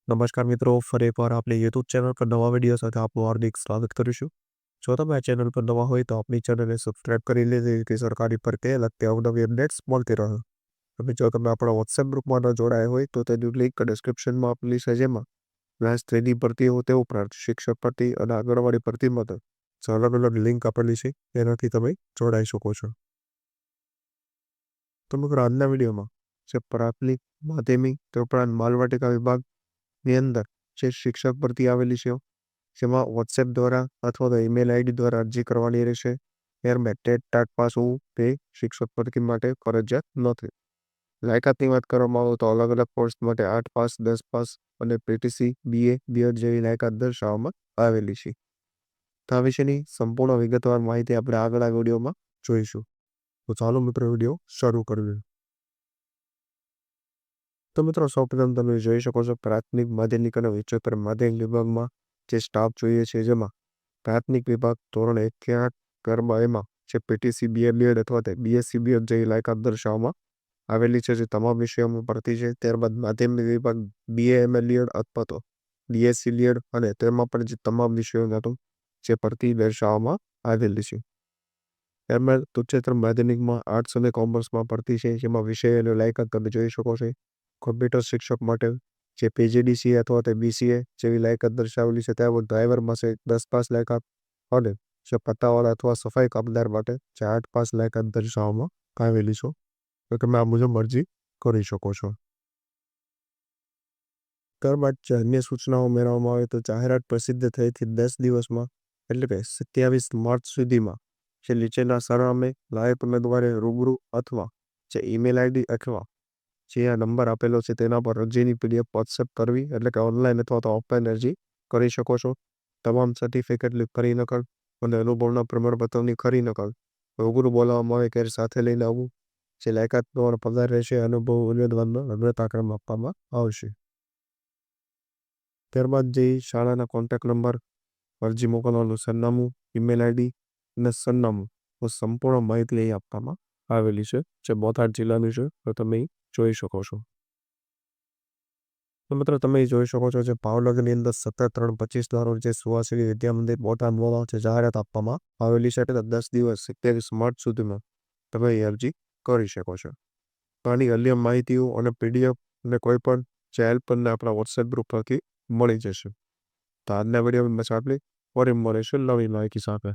નમસ્કાર મિત્રો, ફરી એકવાર આપણી યુટ્યુબ ચેનલ પર નવા વિડીયો સાથે આપનું હાર્દિક સ્વાગત કરું છું. જો તમે આ ચેનલ પર નવા હોય તો આપણી ચેનલને સબસ્ક્રાઇબ કરી લેજો જેથી સરકારી ભરતી લગતી અવનવી અપડેટ્સ મળતી રહે. જો તમે આપણા વોટ્સએપ ગ્રુપમાં ન જોડાયા હોય તો તેની લિંક ડિસ્ક્રિપ્શનમાં આપેલી છે, જેમાં ક્લાસ 3ની ભરતીઓ તે ઉપરાંત શિક્ષક ભરતી અને આંગણવાડી ભરતી માટે અલગ અલગ લિંક આપેલી છે, તેનાથી તમે જોડાઈ શકો છો. તો મિત્રો આજના વિડીયોમાં જે પ્રાથમિક, માધ્યમિક તે ઉપરાંત બાલવાટિકા વિભાગની અંદર જે શિક્ષક ભરતી આવેલી છે, જેમાં વોટ્સએપ દ્વારા અથવા તો ઈમેલ આઈડી દ્વારા અરજી કરવાની રહેશે. ત્યારબાદ ટેટ ટાટ પાસ હોવું તે શિક્ષક ભરતી માટે ફરજિયાત નથી. લાયકાતની વાત કરવામાં આવે તો અલગ અલગ પોસ્ટ માટે 8 પાસ, 10 પાસ અને પીટીસી, બીએ, બીએડ જેવી લાયકાત દર્શાવવામાં આવેલી છે. તો આ વિશેની સંપૂર્ણ વિગતવાર માહિતી આપણે આગળના વિડીયોમાં જોઈશું. તો ચાલો મિત્રો વિડીયો શરૂ કરીએ. તો મિત્રો સૌપ્રથમ તમે જોઈ શકો છો પ્રાથમિક, માધ્યમિક અને ઉચ્ચતર માધ્યમિક વિભાગમાં જે સ્ટાફ જોઈએ છે, જેમાં પ્રાથમિક વિભાગ ધોરણ 1 થી 8 ગરબા એમાં જે પીટીસી, બીએ, બીએડ અથવા તો બીએસસી, બીએડ જેવી લાયકાત દર્શાવવામાં આવેલી છે, જે તમામ વિષયોમાં ભરતી છે. ત્યારબાદ માધ્યમિક વિભાગ બીએ, એમએ લીએડ અથવા તો બીએસસી લીએડ અને તેમાં પણ જે તમામ વિષયોના તો જે ભરતી દર્શાવવામાં આવેલી છે. ત્યારબાદ ઉચ્ચતર માધ્યમિકમાં આર્ટ્સ અને કોમર્સમાં ભરતી છે, જેમાં વિષય અને લાયકાત તમે જોઈ શકો છો. કોમ્પ્યુટર શિક્ષક માટે જે પીજીડીસીએ અથવા તો બીસીએ જેવી લાયકાત દર્શાવેલી છે. ત્યારબાદ ડ્રાઈવર માટે 10 પાસ લાયકાત અને જે પટ્ટાવાળા અથવા સફાઈ કામદાર માટે જે 8 પાસ લાયકાત દર્શાવવામાં આવેલી છે. તો તમે આ મુજબ અરજી કરી શકો છો. ત્યારબાદ જે અન્ય સૂચનાઓ મેળવવામાં આવે તો જાહેરાત પ્રસિદ્ધ થઈથી 10 દિવસમાં એટલે કે 27 માર્ચ સુધીમાં જે નીચેના સરનામે લાયક ઉમેદવારે રૂબરૂ અથવા જે ઈમેલ આઈડી અથવા જે આ નંબર આપેલો છે તેના પર અરજીની પીડીએફ વોટ્સએપ કરવી, એટલે કે ઓનલાઈન અથવા તો ઓફલાઈન અરજી કરી શકો છો. તમામ સર્ટિફિકેટ ખરી નકલ અને અનુભવના પ્રમાણપત્રની ખરી નકલ રૂબરૂ બોલાવવામાં આવે ત્યારે સાથે લઈને આવવું. જે લાયકાત પ્રમાણે પગાર રહેશે, અનુભવ ઉમેદવારનો અગ્રતા ક્રમ આપવામાં આવશે. ત્યારબાદ જે શાળાના કોન્ટેક્ટ નંબર, અરજી મોકલવાનું સરનામું, ઈમેલ આઈડી અને સરનામું સંપૂર્ણ માહિતી અહીં આપવામાં આવેલી છે, જે બોટાદ જિલ્લાની છે. તો તમે જોઈ શકો છો. તો મિત્રો તમે જોઈ શકો છો જે ભાવનગરની અંદર 17/3/25 રોજ જે સુવાસિની વિદ્યા મંદિર બોટાદમાં જે જાહેરાત આપવામાં આવેલી છે, એટલે 10 દિવસ 27 માર્ચ સુધીમાં તમે એ અરજી કરી શકો છો. આની અન્ય માહિતીઓ અને પીડીએફ અને કોઈ પણ જે હેલ્પ તમને આપણા વોટ્સએપ ગ્રુપ પરથી મળી જશે. તો આજના વિડીયોમાં બસ આટલી. ફરી મળીશું નવી માહિતી સાથે.